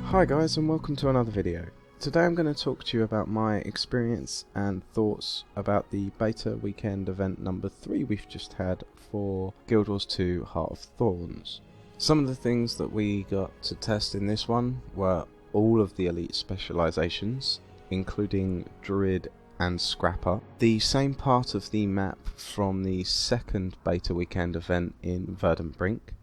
Hi guys, and welcome to another video. Today I'm going to talk to you about my experience and thoughts about the beta weekend event number 3 we've just had for GW2 Heart of Thorns. Some of the things that we got to test in this one were all of the elite specializations, including Druid and Scrapper, the same part of the map from the second beta weekend event in Verdant Brink,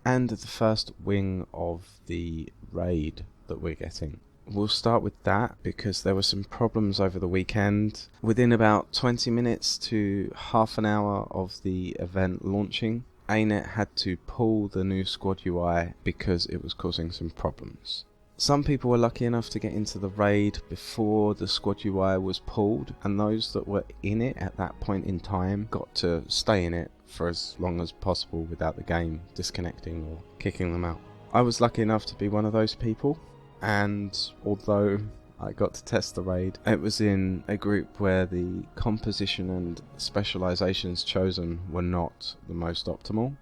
and the first wing of the raid that we're getting. We'll start with that because there were some problems over the weekend. Within about 20 minutes to half an hour of the event launching, ANET had to pull the new squad UI because it was causing some problems. Some people were lucky enough to get into the raid before the squad UI was pulled, and those that were in it at that point in time got to stay in it for as long as possible without the game disconnecting or kicking them out. I was lucky enough to be one of those people, and although I got to test the raid, it was in a group where the composition and specializations chosen were not the most optimal.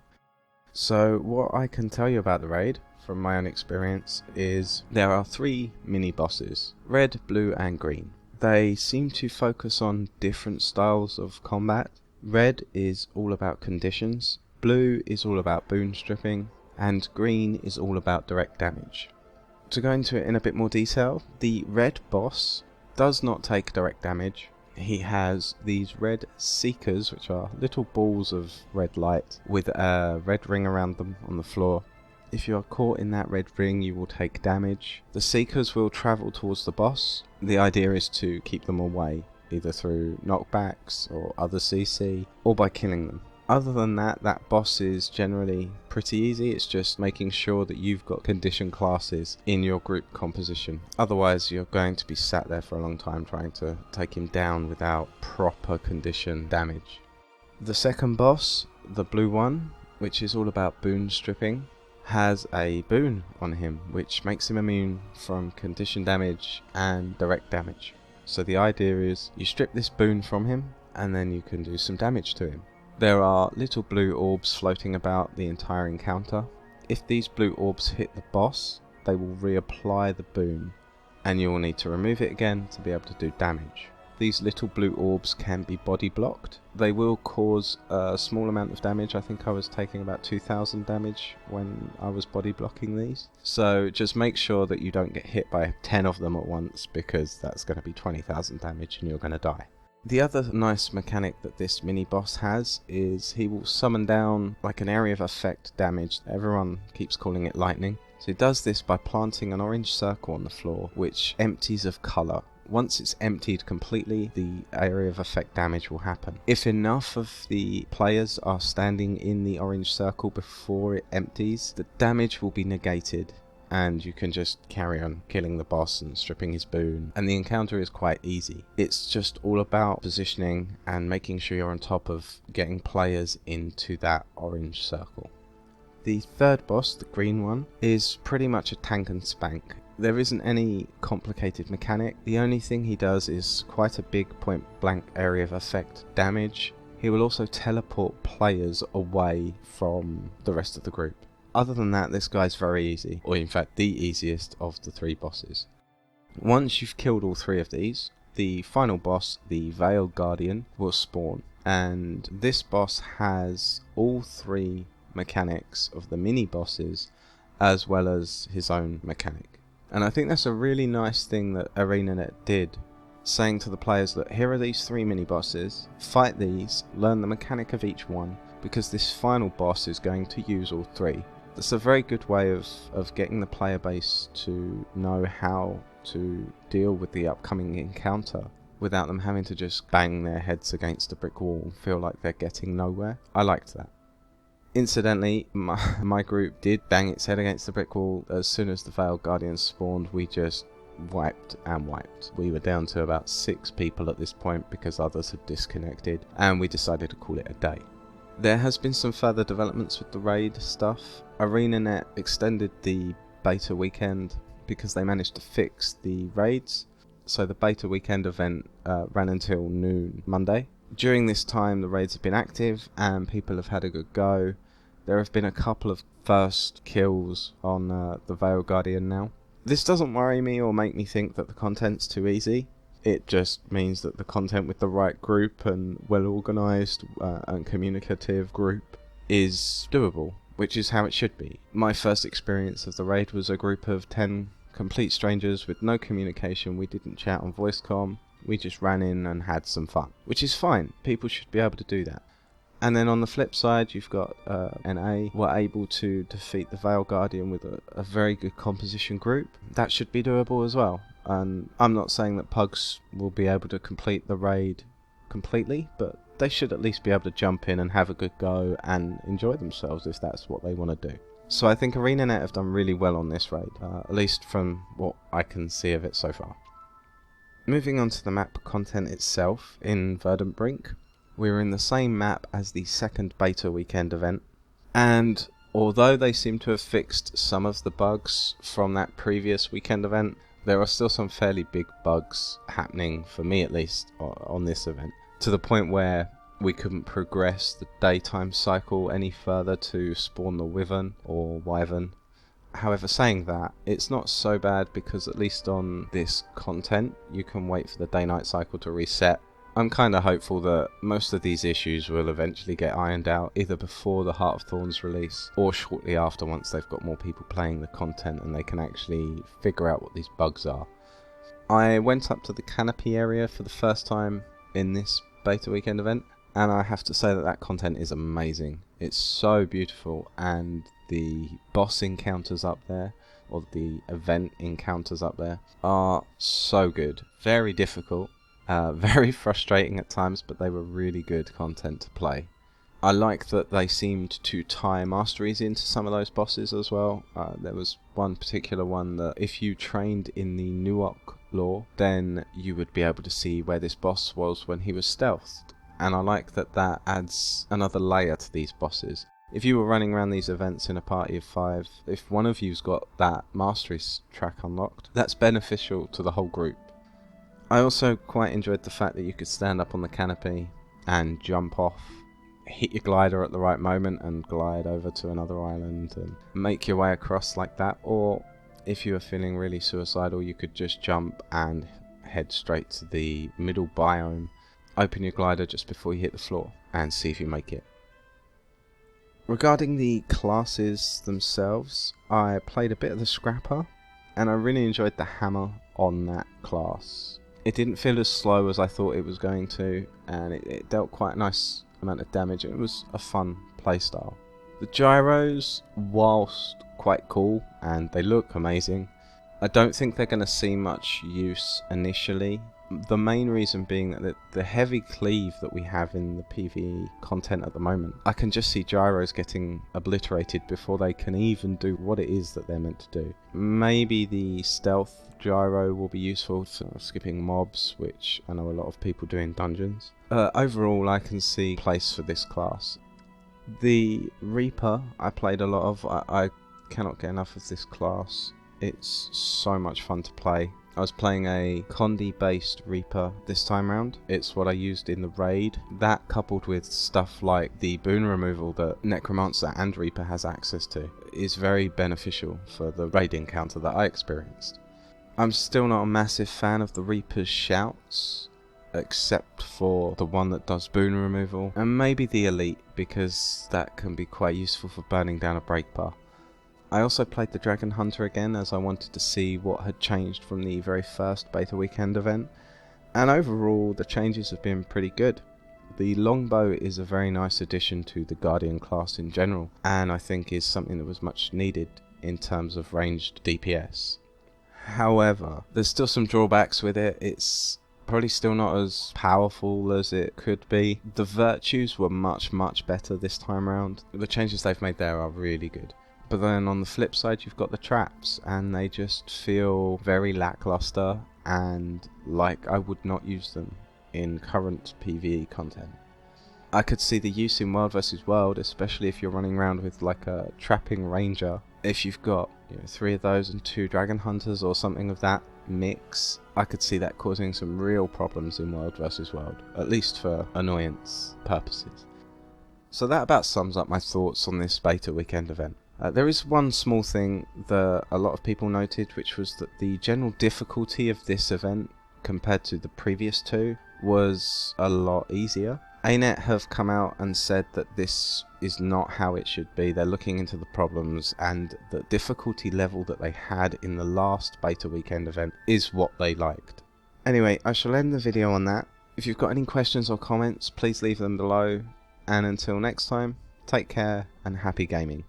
So what I can tell you about the raid from my own experience is there are 3 mini bosses: red, blue and green. They seem to focus on different styles of combat. Red is all about conditions, blue is all about boon stripping, and green is all about direct damage. To go into it in a bit more detail, the red boss does not take direct damage. He has these red seekers, which are little balls of red light with a red ring around them on the floor. If you are caught in that red ring, you will take damage. The seekers will travel towards the boss. The idea is to keep them away, either through knockbacks or other CC, or by killing them. Other than that, that boss is generally pretty easy. It's just making sure that you've got condition classes in your group composition. Otherwise, you're going to be sat there for a long time trying to take him down without proper condition damage. The second boss, the blue one, which is all about boon stripping, has a boon on him which makes him immune from condition damage and direct damage. So the idea is you strip this boon from him and then you can do some damage to him. There are little blue orbs floating about the entire encounter. If these blue orbs hit the boss, they will reapply the boon, and you will need to remove it again to be able to do damage. These little blue orbs can be body blocked. They will cause a small amount of damage. I think I was taking about 2,000 damage when I was body blocking these. So just make sure that you don't get hit by 10 of them at once, because that's going to be 20,000 damage and you're going to die. The other nice mechanic that this mini boss has is he will summon down like an area of effect damage. Everyone keeps calling it lightning. So he does this by planting an orange circle on the floor which empties of colour. Once it's emptied completely, the area of effect damage will happen. If enough of the players are standing in the orange circle before it empties, the damage will be negated, and you can just carry on killing the boss and stripping his boon, and the encounter is quite easy. It's just all about positioning and making sure you're on top of getting players into that orange circle. The third boss, the green one, is pretty much a tank and spank. There isn't any complicated mechanic. The only thing he does is quite a big point blank area of effect damage. He will also teleport players away from the rest of the group. Other than that, this guy's very easy, or in fact the easiest of the 3 bosses. Once you've killed all 3 of these, the final boss, the Veiled Guardian, will spawn, and this boss has all 3 mechanics of the mini bosses as well as his own mechanic. And I think that's a really nice thing that ArenaNet did, saying to the players that here are these 3 mini bosses, fight these, learn the mechanic of each one, because this final boss is going to use all 3. That's a very good way of getting the player base to know how to deal with the upcoming encounter without them having to just bang their heads against a brick wall and feel like they're getting nowhere. I liked that. Incidentally, my group did bang its head against the brick wall. As soon as the Veiled Guardian spawned, we just wiped and wiped. We were down to about 6 people at this point because others had disconnected, and we decided to call it a day. There has been some further developments with the raid stuff. ArenaNet extended the beta weekend because they managed to fix the raids. So the beta weekend event ran until noon Monday. During this time the raids have been active and people have had a good go. There have been a couple of first kills on the Veil Guardian now. This doesn't worry me or make me think that the content's too easy. It just means that the content with the right group and well organised and communicative group is doable, which is how it should be. My first experience of the raid was a group of 10 complete strangers with no communication. We didn't chat on voice comm, we just ran in and had some fun, which is fine. People should be able to do that. And then on the flip side, you've got NA were able to defeat the Veil Guardian with a very good composition group. That should be doable as well. And I'm not saying that Pugs will be able to complete the raid completely, but they should at least be able to jump in and have a good go and enjoy themselves if that's what they want to do. So I think ArenaNet have done really well on this raid, at least from what I can see of it so far. Moving on to the map content itself, in Verdant Brink, we're in the same map as the second beta weekend event, and although they seem to have fixed some of the bugs from that previous weekend event, there are still some fairly big bugs happening, for me at least, on this event, to the point where we couldn't progress the daytime cycle any further to spawn the Wyvern or Wyvern. However, saying that, it's not so bad because at least on this content you can wait for the day-night cycle to reset. I'm kind of hopeful that most of these issues will eventually get ironed out, either before the Heart of Thorns release or shortly after, once they've got more people playing the content and they can actually figure out what these bugs are. I went up to the canopy area for the first time in this beta weekend event, and I have to say that that content is amazing. It's so beautiful, and the boss encounters up there, or the event encounters up there, are so good. Very difficult. Very frustrating at times, but they were really good content to play. I like that they seemed to tie masteries into some of those bosses as well. There was one particular one that if you trained in the Nuok lore, then you would be able to see where this boss was when he was stealthed. And I like that that adds another layer to these bosses. If you were running around these events in a party of 5, if one of you's got that masteries track unlocked, that's beneficial to the whole group. I also quite enjoyed the fact that you could stand up on the canopy and jump off, hit your glider at the right moment and glide over to another island and make your way across like that. Or if you were feeling really suicidal, you could just jump and head straight to the middle biome, open your glider just before you hit the floor and see if you make it. Regarding the classes themselves, I played a bit of the Scrapper and I really enjoyed the hammer on that class. It didn't feel as slow as I thought it was going to, and it dealt quite a nice amount of damage. It was a fun playstyle. The gyros, whilst quite cool, and they look amazing, I don't think they're going to see much use initially. The main reason being that the heavy cleave that we have in the PvE content at the moment, I can just see gyros getting obliterated before they can even do what it is that they're meant to do. Maybe the stealth gyro will be useful for skipping mobs, which I know a lot of people do in dungeons. Overall, I can see place for this class. The Reaper I played a lot of. I cannot get enough of this class. It's so much fun to play. I was playing a Condi based Reaper this time round. It's what I used in the raid. That, coupled with stuff like the boon removal that Necromancer and Reaper has access to, is very beneficial for the raid encounter that I experienced. I'm still not a massive fan of the Reaper's shouts, except for the one that does boon removal, and maybe the Elite, because that can be quite useful for burning down a break bar. I also played the Dragon Hunter again, as I wanted to see what had changed from the very first beta weekend event, and overall the changes have been pretty good. The longbow is a very nice addition to the Guardian class in general, and I think is something that was much needed in terms of ranged DPS. However, there's still some drawbacks with it. It's probably still not as powerful as it could be. The virtues were much better this time around. The changes they've made there are really good. But then on the flip side, you've got the traps, and they just feel very lackluster and like I would not use them in current PvE content. I could see the use in World vs World, especially if you're running around with like a trapping ranger. If you've got 3 of those and 2 Dragon Hunters or something of that mix, I could see that causing some real problems in World vs World, at least for annoyance purposes. So that about sums up my thoughts on this beta weekend event. There is one small thing that a lot of people noted, which was that the general difficulty of this event compared to the previous two was a lot easier. ANET have come out and said that this is not how it should be. They're looking into the problems, and the difficulty level that they had in the last beta weekend event is what they liked. Anyway, I shall end the video on that. If you've got any questions or comments, please leave them below, and until next time, take care and happy gaming.